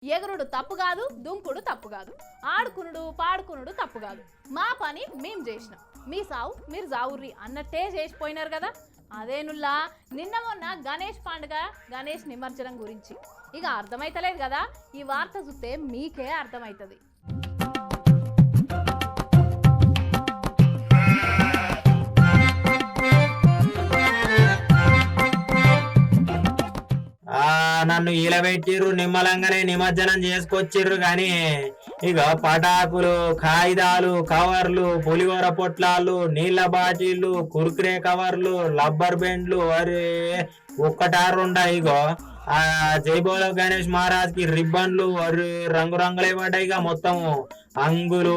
ఎగురుడు తప్పు కాదు, దుంకుడు తప్పు కాదు, ఆడుకునుడు పాడుకునుడు తప్పు కాదు. మా పని మేం చేసినాం, మీ సావు మీరు జావుర్రి అన్నట్టే చేసిపోయినారు కదా. అదేనుల్లా నిన్న మొన్న గణేష్ పండుగ, గణేష్ నిమజ్జనం గురించి ఇక అర్థమైతలేదు కదా. ఈ వార్త చూస్తే మీకే అర్థమవుతుంది. నన్ను ఈలబెట్టిర్రు, నిమ్మలంగానే నిమజ్జనం చేసుకొచ్చిర్రు. కానీ ఇక పటాకులు, కాగితాలు, కవర్లు, పులిహోర పొట్లాలు, నీళ్ల బాటిళ్ళు, కుర్కురే కవర్లు, రబ్బర్ బెండ్లు, అరే ఒక్కటారుండా. ఇగో ఆ జైబోలో గణేష్ మహారాజ్ కి రిబ్బన్లు అరే రంగురంగులే పడ్డాయి. ఇక మొత్తము అంగులు,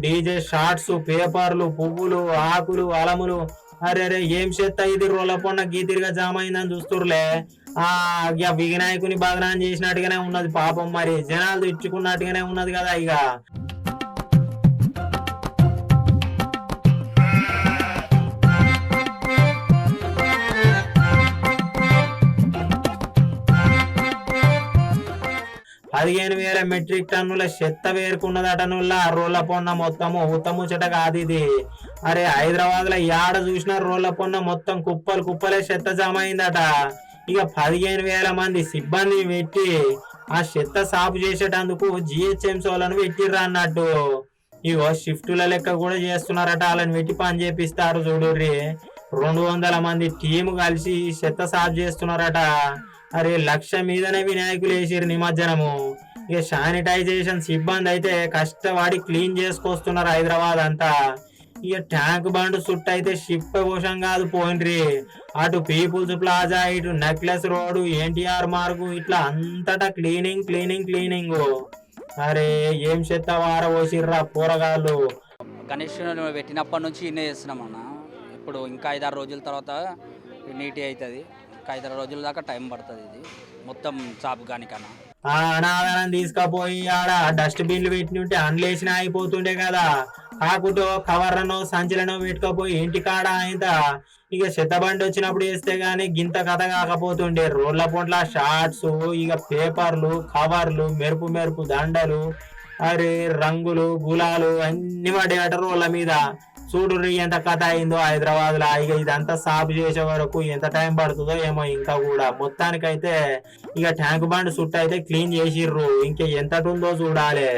డీజే షార్ట్స్, పేపర్లు, పువ్వులు, ఆకులు, అలములు. అరే అరే ఏం చేస్తా ఇది రోల పొన్న గీతిరిగా జామ అయిందని చూస్తుర్లే. వినాయకుని బదనాం చేసినట్టుగానే ఉన్నది పాపం. మరి జనాలు తెచ్చుకున్నట్టుగానే ఉన్నది కదా. ఇక 15,000 మెట్రిక్ టన్నుల చెత్త వేరుకున్నదట. నుల్లా రోళ్ల పొన్న మొత్తము ఉత్తముచ్చట కాదు ఇది. అరే హైదరాబాద్ లో యాడ చూసిన రోళ్ల పొన్న మొత్తం కుప్పలు కుప్పలే చెత్త జమ అయిందట. ఇక 15,000 మంది సిబ్బందిని పెట్టి ఆ చెత్త సాపు చేసేటందుకు జిహెచ్ఎంసీ వాళ్ళని పెట్టిర్రా అన్నట్టు. ఇగో షిఫ్టుల లెక్క కూడా చేస్తున్నారట. వాళ్ళని పెట్టి పని చేపిస్తారు చూడుర్రి. 200 మంది టీము కలిసి చెత్త సాపు చేస్తున్నారట. అరే 1,00,000 మీదనే వినాయకులు వేసిరు నిమజ్జనము. ఇక శానిటైజేషన్ సిబ్బంది అయితే కష్టపడి క్లీన్ చేసుకొస్తున్నారు హైదరాబాద్ అంతా. ఇక ట్యాంక్ బండ్ చుట్టూ అయితే షిప్ కోశం కాదు పోయినరి. అటు పీపుల్స్ ప్లాజా, ఇటు నెక్లెస్ రోడ్, ఎన్టీఆర్ మార్గు, ఇట్లా అంతటా క్లీనింగ్ క్లీనింగ్ క్లీనింగ్. అరే ఏం చెత్త వార పోసిర్రా పోరగాళ్ళు. గణేష్ పెట్టినప్పటి నుంచి ఇన్నే చేస్తున్నాం అన్న. ఇప్పుడు ఇంకా 5-6 రోజుల తర్వాత నీటి అవుతుంది. 5-6 రోజుల దాకా టైం పడుతుంది ఇది మొత్తం చాపు కానికన్నా. అనాదనం తీసుకపోయి ఆడ డస్ట్ బిన్లు పెట్టి ఉంటే అండ్లేసిన అయిపోతుండే కదా. కాకుటో కవర్రనో సంచులనో పెట్టుకపోయి ఇంటి కాడ అయిత ఇక చెత్తబండి వచ్చినప్పుడు వేస్తే గానీ గింత కథ కాకపోతుండే. రోడ్ల పొంట్ల షార్ట్స్, ఇక పేపర్లు, కవర్లు, మెరుపు మెరుపు దండలు, అరే రంగులు గులాలు అన్ని పడేట రోడ్ల మీద. చూడు ఎంత కథ అయిందో హైదరాబాద్ లా. ఇక ఇదంతా సాపు చేసే వరకు ఎంత టైం పడుతుందో ఏమో. ఇంకా కూడా మొత్తానికైతే ఇక ట్యాంక్ బండ్ చుట్టూ అయితే క్లీన్ చేసిర్రు. ఇంకా ఎంతటి ఉందో చూడాలి.